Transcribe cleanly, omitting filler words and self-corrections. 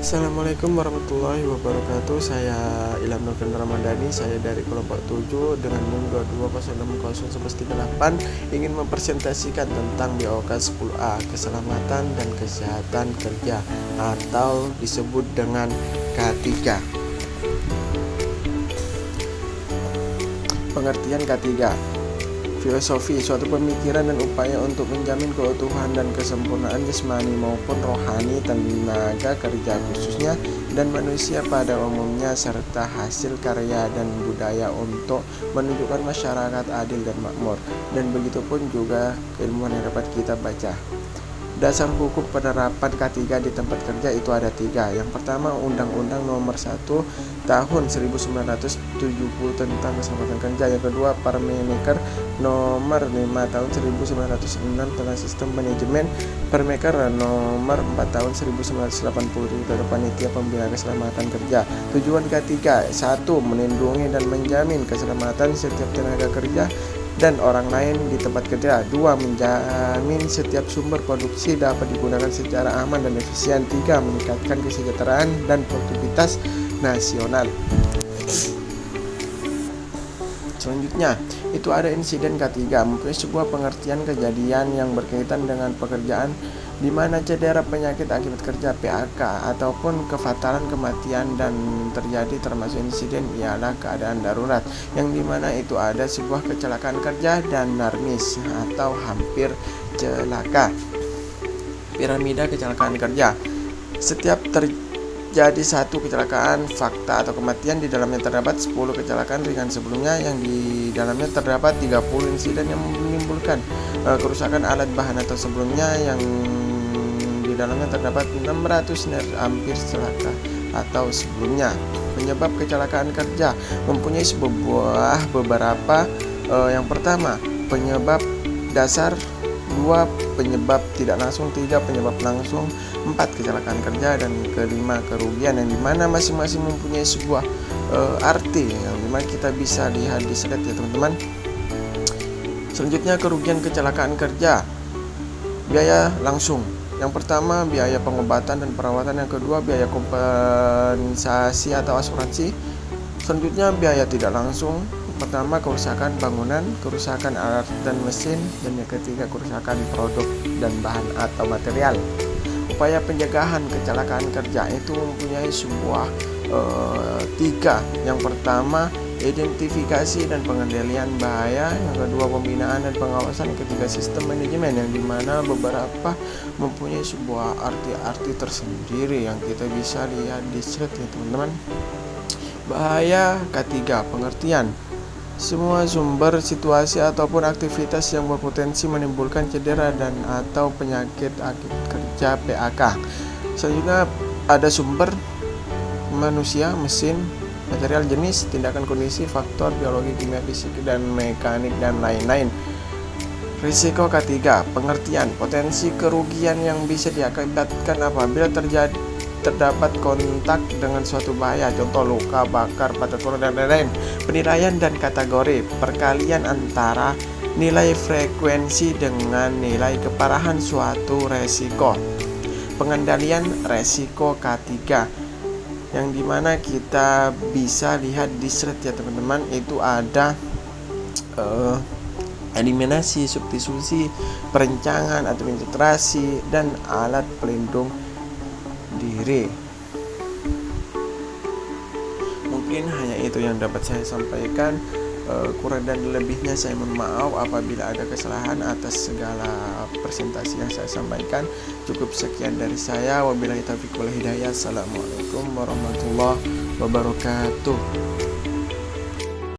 Assalamualaikum warahmatullahi wabarakatuh. Saya Ilham Novin Ramadhani. Saya dari kelompok 7 dengan NIM 22060138 ingin mempresentasikan tentang BOK 10A, keselamatan dan kesehatan kerja atau disebut dengan K3. Pengertian K3: filosofi, suatu pemikiran dan upaya untuk menjamin keutuhan dan kesempurnaan jasmani maupun rohani tenaga kerja khususnya dan manusia pada umumnya, serta hasil karya dan budaya untuk menunjukkan masyarakat adil dan makmur. Dan begitu pun juga keilmuan yang dapat kita baca. Dasar hukum penerapan K3 di tempat kerja itu ada 3. Yang pertama, Undang-Undang Nomor 1 Tahun 1970 tentang Keselamatan Kerja. Yang kedua, Permenaker Nomor 5 Tahun 1906 tentang Sistem Manajemen. Permenaker Nomor 4 Tahun 1987 tentang Panitia Pembina Keselamatan Kerja. Tujuan K3: 1. Melindungi dan menjamin keselamatan setiap tenaga kerja dan orang lain di tempat kerja. 2. Menjamin setiap sumber produksi dapat digunakan secara aman dan efisien. 3. Meningkatkan kesejahteraan dan produktivitas nasional. Selanjutnya, itu ada insiden K3, mempunyai sebuah pengertian kejadian yang berkaitan dengan pekerjaan di mana cedera, penyakit akibat kerja (PHK) ataupun kefatalan, kematian dan terjadi, termasuk insiden ialah keadaan darurat, yang dimana itu ada sebuah kecelakaan kerja dan narmis atau hampir celaka. Piramida kecelakaan kerja: setiap terjadi satu kecelakaan fakta atau kematian, di dalamnya terdapat 10 kecelakaan ringan sebelumnya, yang di dalamnya terdapat 30 insiden yang menimbulkan kerusakan alat bahan atau sebelumnya, yang di dalamnya terdapat 600 hampir celaka atau sebelumnya. Penyebab kecelakaan kerja mempunyai beberapa. Yang pertama, penyebab dasar. 2. Penyebab tidak langsung. 3. Penyebab langsung. 4. Kecelakaan kerja. Dan kelima, kerugian, yang dimana masing-masing mempunyai sebuah arti yang dimana kita bisa lihat di slide ya teman-teman. Selanjutnya, kerugian kecelakaan kerja. Biaya langsung. Yang pertama, biaya pengobatan dan perawatan. Yang kedua, biaya kompensasi atau asuransi. Selanjutnya, biaya tidak langsung. Pertama, kerusakan bangunan, kerusakan alat dan mesin, dan yang ketiga, kerusakan produk dan bahan atau material. Upaya pencegahan kecelakaan kerja itu mempunyai sebuah 3. Yang pertama, identifikasi dan pengendalian bahaya. Yang kedua, pembinaan dan pengawasan. Yang ketiga, sistem manajemen, yang dimana beberapa mempunyai sebuah arti-arti tersendiri yang kita bisa lihat di slide ya teman-teman. Bahaya K3, pengertian: semua sumber, situasi ataupun aktivitas yang berpotensi menimbulkan cedera dan atau penyakit akibat kerja (PHK). Selanjutnya ada sumber: manusia, mesin, material, jenis, tindakan, kondisi, faktor biologi, kimia, fisik, dan mekanik, dan lain-lain. Risiko K3, pengertian: potensi kerugian yang bisa diakibatkan apabila terdapat kontak dengan suatu bahaya, contoh luka, bakar, patah tulang, dan lain-lain. Penilaian dan kategori: perkalian antara nilai frekuensi dengan nilai keparahan suatu resiko. Pengendalian resiko K3, yang dimana kita bisa lihat di slide ya teman-teman. Itu ada eliminasi, substitusi, perencangan, administrasi, dan alat pelindung diri. Mungkin hanya itu yang dapat saya sampaikan. Kurang dan lebihnya saya mohon maaf apabila ada kesalahan atas segala presentasi yang saya sampaikan. Cukup sekian dari saya. Wabillahi taufiq wal hidayah. Assalamualaikum warahmatullahi wabarakatuh.